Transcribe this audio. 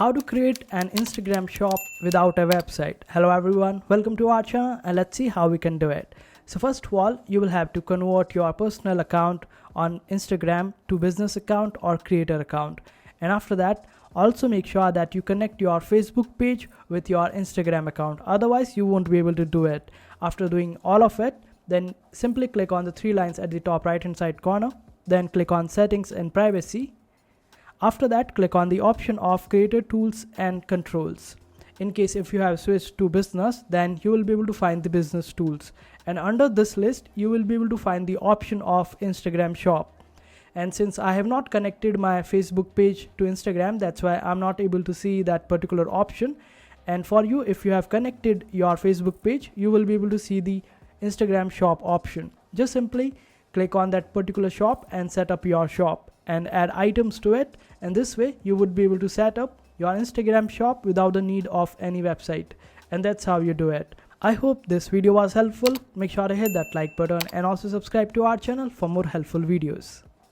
How to create an Instagram shop without a website. Hello everyone, welcome to our channel and let's see how we can do it. So first of all, you will have to convert your personal account on Instagram to business account or creator account. And after that, also make sure that you connect your Facebook page with your Instagram account. Otherwise, you won't be able to do it. After doing all of it, then simply click on the three lines at the top right hand side corner. Then click on settings and privacy. After that, click on the option of creator tools and controls. In case if you have switched to business, then you will be able to find the business tools. And under this list, you will be able to find the option of Instagram shop. And since I have not connected my Facebook page to Instagram, that's why I'm not able to see that particular option. And for you, if you have connected your Facebook page, you will be able to see the Instagram shop option. Just simply click on that particular shop and set up your shop and add items to it, and this way you would be able to set up your Instagram shop without the need of any website. And that's how you do it. I hope this video was helpful. Make sure to hit that like button and also subscribe to our channel for more helpful videos.